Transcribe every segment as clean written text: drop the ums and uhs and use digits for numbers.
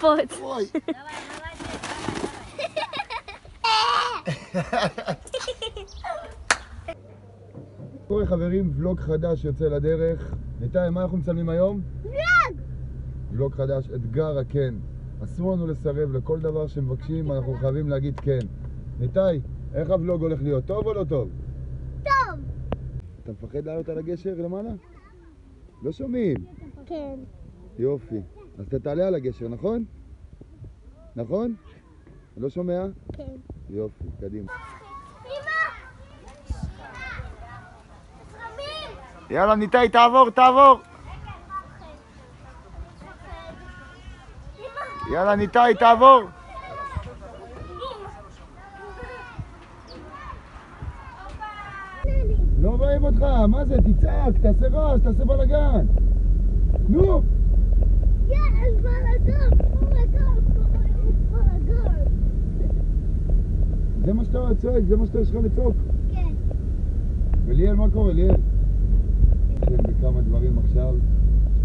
תקפוץ. וואי. קורא חברים, ולוג חדש יוצא לדרך. ניתאי, מה אנחנו מצלמים היום? ולוג! ולוג חדש, אתגר הכן. אסור לנו לסרב לכל דבר שמבקשים, אנחנו חייבים להגיד כן. ניתאי, איך הוולוג הולך להיות? טוב או לא טוב? טוב. אתה מפחד לעלות על הגשר למעלה? לא שומעים. כן. יופי. אז אתה תעלה על הגשר, נכון? נכון? לא שומע? כן. יופי, קדימה. יאללה ניתאי, תעבור, תעבור. יאללה ניתאי, תעבור. לא רואים אותך, מה זה? תצעק, תעשה רעש, תעשה בלגן. נו! יש בלגן, בלגן. זה מה שאתה צועק, זה מה שאתה יש לך לצעוק. כן. וליאל, מה קורה, ליאל? אתם בכמה דברים עכשיו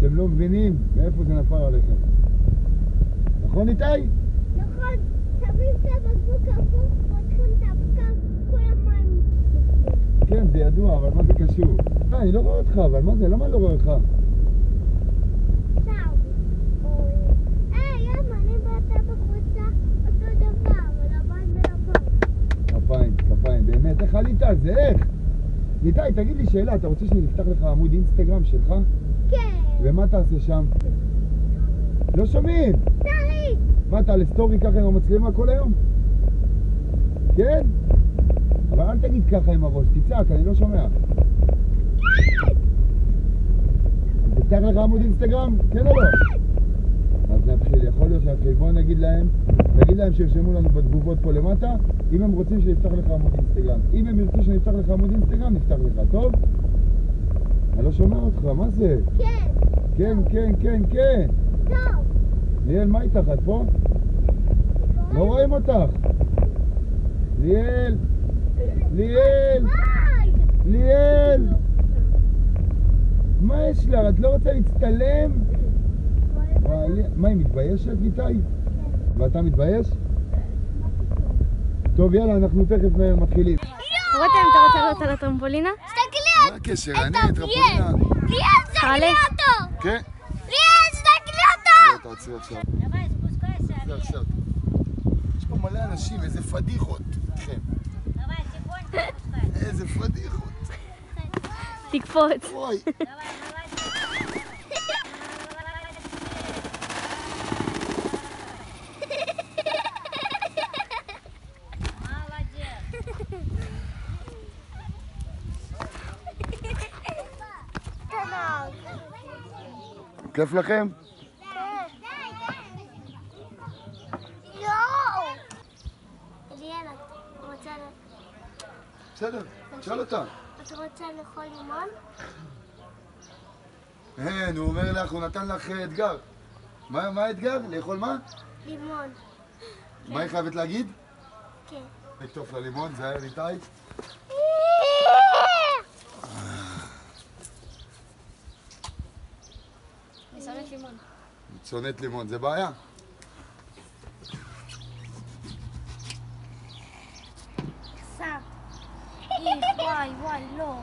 שאתם לא מבינים מאיפה זה נפל עליכם. נכון ניתאי? נכון, שמים את הבקבוק הפוך, פותחים את הפקק, כל המים. כן, זה ידוע, אבל מה זה קשור? אני לא רואה אותך, אבל מה זה? למה אני לא רואה אותך? אני ואתה בחוצה אותו דבר, לבן ולבן. כפיים, כפיים, באמת, איך עלית על זה? איך? ניתאי, תגיד לי שאלה, אתה רוצה שאני אפתח לך עמוד אינסטגרם שלך? כן. ומה תעשה שם? לא שומעים! תראי! מה, אתה לסטורי ככה עם המצלמה כל היום? כן? אבל אל תגיד ככה עם הראש, תצעק, אני לא שומע. תפתח לך עמוד אינסטגרם? כן או לא? אז נתחיל, יכול להיות שנתחיל. בואו נגיד להם שירשמו לנו בתגובות פה למטה אם הם רוצים שנפתח לך עמוד אינסטגרם. אם הם ירצו שנפתח לך עמוד אינסטגרם, נפתח לך, טוב? אני לא שומע אותך, מה זה? כן. כן, כן, כן, כן. טוב. ליאל, מה איתך? את פה? לא רואים אותך. ליאל! ליאל! ליאל! מה יש לה? את לא רוצה להצטלם? מה, היא מתביישת, ניתאי? ואתה מתבייש? טוב, יאללה, אנחנו תכף מתחילים. רותם, אתה רוצה לעלות על הטרמפולינה? מה הקשר? אני טרמפולינה. ליאל, תסתכלי אותו! כן? ליאל, תסתכלי אותו! לא, תעצרי עכשיו. תעצרי עכשיו. יש פה מלא אנשים, איזה פדיחות. איתכם. איזה פדיחות. תקפוץ. וואי. כיף לכם? לא! ליאל, את רוצה... בסדר, תשאל אותה. את רוצה לאכול לימון? כן, הוא אומר לך, הוא נתן לך אתגר. מה האתגר? לאכול מה? לימון. מה היא חייבת להגיד? כן. לקטוף ללימון, זה היה ניתאי. אני שונאת לימון. צונת לימון, זה בעיה? קצת. וואי, לא.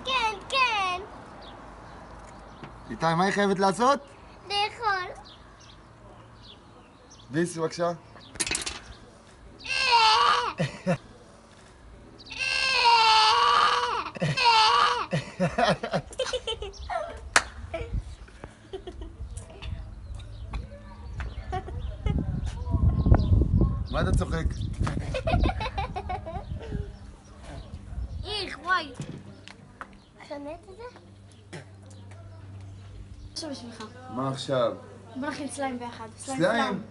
כן, כן. ניתאי, מה היא חייבת לעשות? לאכול. ביס, בבקשה. מה אתה צוחק? וואי. שונאת את זה? עכשיו בשבילך. מה עכשיו? בוא נכין סליים ביחד. סליים?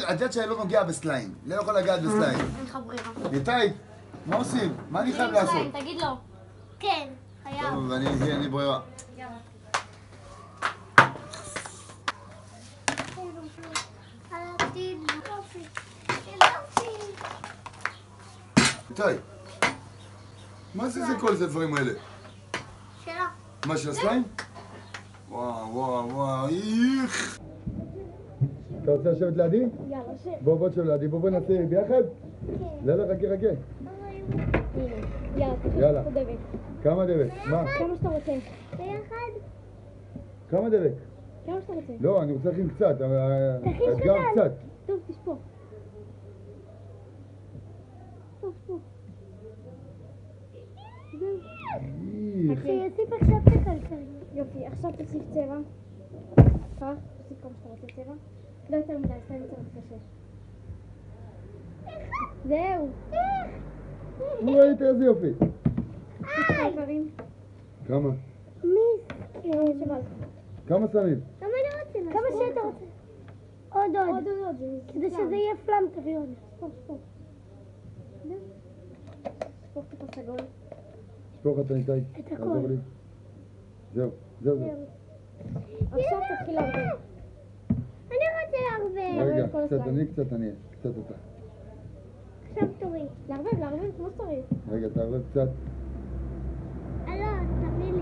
את יודעת שאני לא נוגע בסליים. לא יכול לגעת בסליים. אין לך ברירה. ניתאי, מה עושים? מה אני חייב לעשות? תגיד לו. כן, חייב. טוב, אין לי ברירה. יאללה. ניתאי, מה זה כל זה הדברים האלה? שאלה. מה, של הסליים? וואו, איך! אתה רוצה לשבת לידי? יאללה, שב. בוא תשב לידי, בוא נעשה ביחד? לא, חכה. הנה, יאללה. תחליף דבק. כמה דבק? מה? כמה שאתה רוצה. ביחד? כמה דבק? כמה שאתה רוצה. לא, אני רוצה להכין קצת, תכין האתגר קטן. קצת. טוב, תשפוך. טוב. זהו. איך. אחי, יוסיף עכשיו תקלקל. יופי, עכשיו תוסיף צבע. כך, תוסיף כמה שאתה רוצה צבע. לא יותר מדי, סתם יותר קשה. זהו. ראית איזה יופי. דברים. כמה? שבא. כמה שמים? כמה אני רוצה? כמה שאתה רוצה. עוד. כדי שזה יהיה פלאם, תביא עוד. ספור. ספור טיפה סגול. שפוך אתה איתי. את הכל. תעזור לי. זהו. עכשיו תתחיל לערבב. אני רוצה לערבב. רגע, כל קצת הסליים. אני, קצת אני. קצת אתה. עכשיו תורי. לערבב כמו שצריך. רגע, תערבב קצת. לא, תביא לי.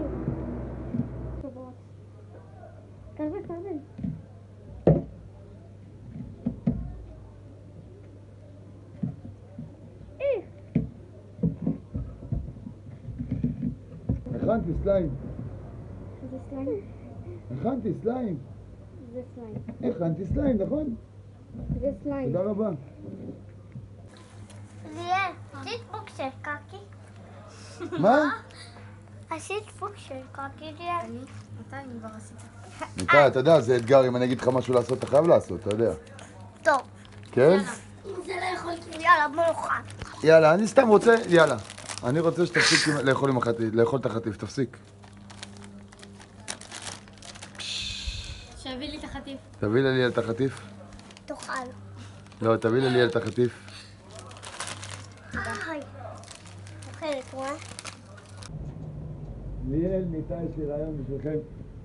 תערבב. איך? הכנתי סליים. זה סליים? הכנתי סליים. זה סליים. הכנתי סליים, נכון? זה סליים. תודה רבה. ליאל, עשית פוק של קקי? מה? עשית פוק של קקי, ליאל? מתי אני כבר עשיתי? ניתאי, אתה יודע, זה אתגר, אם אני אגיד לך משהו לעשות, אתה חייב לעשות, אתה יודע. טוב. כן? אם זה לא יכול, יאללה, בוא נאכל. יאללה, אני סתם רוצה, יאללה. אני רוצה שתפסיק לאכול את החטיף, תפסיק. שיביא לי את החטיף. תביא לליאל את החטיף. תאכל. לא, תביא לליאל את החטיף. היי. אוכלת, רואה? ליאל, ניתאי, יש לי רעיון בשבילכם.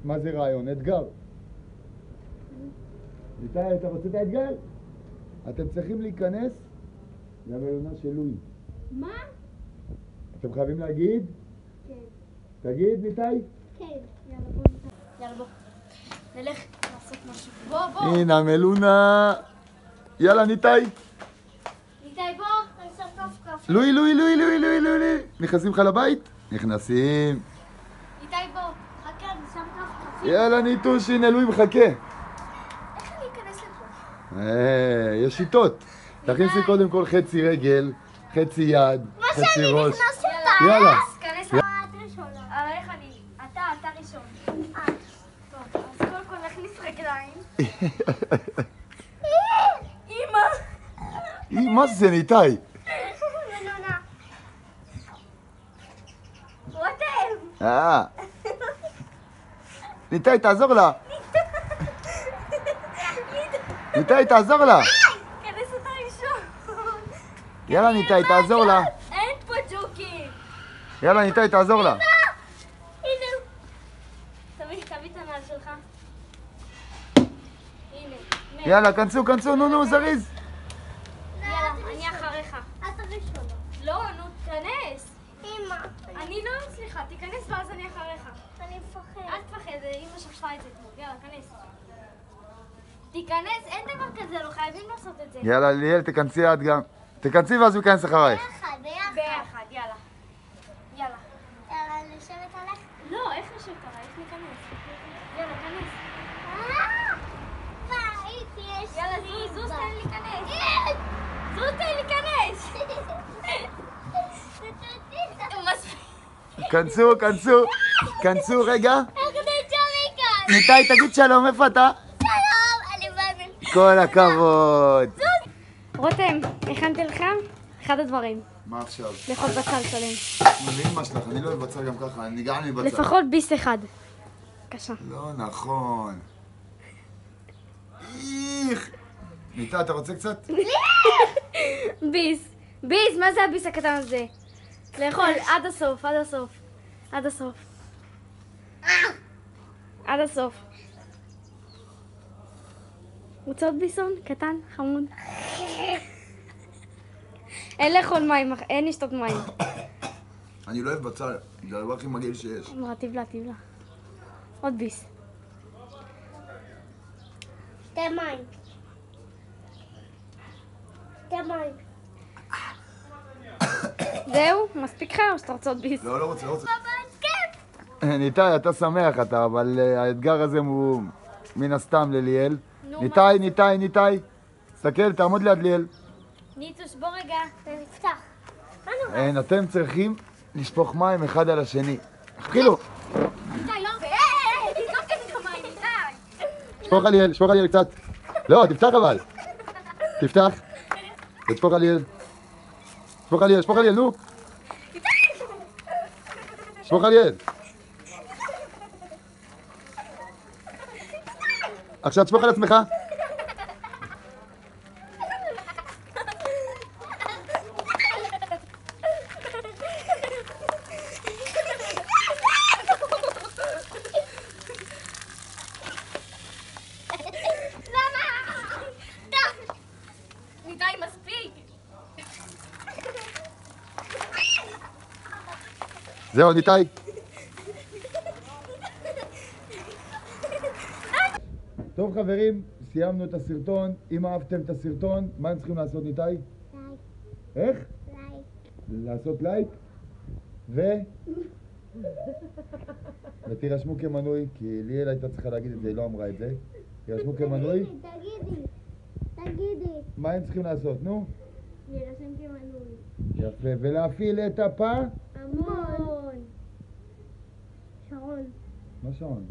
מה זה רעיון? אתגר. ניתאי, אתה רוצה את האתגר? אתם צריכים להיכנס למלונה של לואי. מה? אתם חייבים להגיד? כן. תגיד, ניתאי. כן. יאללה בוא. נלך לעשות משהו. בוא. הנה המלונה. יאללה, ניתאי. ניתאי בוא. אני שם כף. לואי. נכנסים לך לבית? נכנסים. ניתאי בוא. חכה, אני שם כף. יאללה, ניטוש, הנה לואי מחכה. איך אני אכנס לפה? יש שיטות. תכניסי קודם כל חצי רגל, חצי יד, חצי ראש. יאללה. כנס את ראשונה. איך אני? אתה ראשון. טוב, אז קודם כל נכניס רגליים. אמא! מה זה, ניתאי? מנונה. רותם! ניתאי, תעזור לה. ניתאי, תעזור לה. כנס אותה ראשון. יאללה, ניתאי, תעזור לה. אין פה ג'וקים. יאללה, ניתאי, תעזור לה. הנה. תביא את הנעל שלך. הנה. יאללה, כנסו, נו, זריז. יאללה, אני אחריך. את הראשונה. לא, נו, תיכנס. אמא. אני לא מצליחה, תיכנס ואז אני אחריך. אני מפחד. אל תפחד, אמא שכחה את זה אתמול. יאללה, כנס. תיכנס, אין דבר כזה, לא חייבים לעשות את זה. יאללה, ליאל, תכנסי את גם. תכנסי ואז הוא ייכנס אחרייך. ביחד. ביחד, יאללה. יאללה. יאללה, לשבת עליך. לא, איך נשב ככה? איך ניכנס? יאללה, כנס. יאללה, זוז, תן לי להיכנס. זוז, תן לי להיכנס. כנסו רגע. ניתאי, תגיד שלום, איפה אתה? כל הכבוד. רותם, הכנתי לך אחד הדברים. מה עכשיו? לאכול בצל שלם. לאמא שלך, אני לא אוהב בצל גם ככה, אני גאה לי בצל. לפחות ביס אחד. בבקשה. לא נכון. איך! ניתאי, אתה רוצה קצת? ביס. מה זה הביס הקטן הזה? לאכול עד הסוף. עד הסוף. רוצה עוד ביסון? קטן? חמוד? אין לאכול מים, אין לשתות מים. אני לא אוהב בצל, זה הדבר הכי מגעיל שיש. אמרה, תבלע. עוד ביס. שתי מים. שתי מים. זהו? מספיק לך או שאתה רוצה עוד ביס? לא רוצה, לא רוצה. כיף! ניתאי, אתה שמח אתה, אבל האתגר הזה הוא מן הסתם לליאל. נו, ניתאי. תסתכל, תעמוד ליד ליאל. ניצוש, בוא רגע. תפתח. מה נורא? אתם צריכים לשפוך מים אחד על השני. התחילו. די, לא. תזרוק את המים, די. שפוך על ליאל קצת. לא, תפתח אבל. תפתח. ותשפוך על ליאל. שפוך על ליאל, נו. שפוך על ליאל. עכשיו תשפוך על עצמך. די, מספיק. זהו, ניתאי. טוב חברים, סיימנו את הסרטון. אם אהבתם את הסרטון, מה הם צריכים לעשות ניתאי? לייק. איך? לייק. לעשות לייק ותירשמו כמנוי, כי ליאל הייתה צריכה להגיד את זה, היא לא אמרה את זה. תירשמו כמנוי. תגידי. מה הם צריכים לעשות? נו? להירשם כמנוי. יפה, ולהפעיל את הפה? המון. שרון. מה שעון?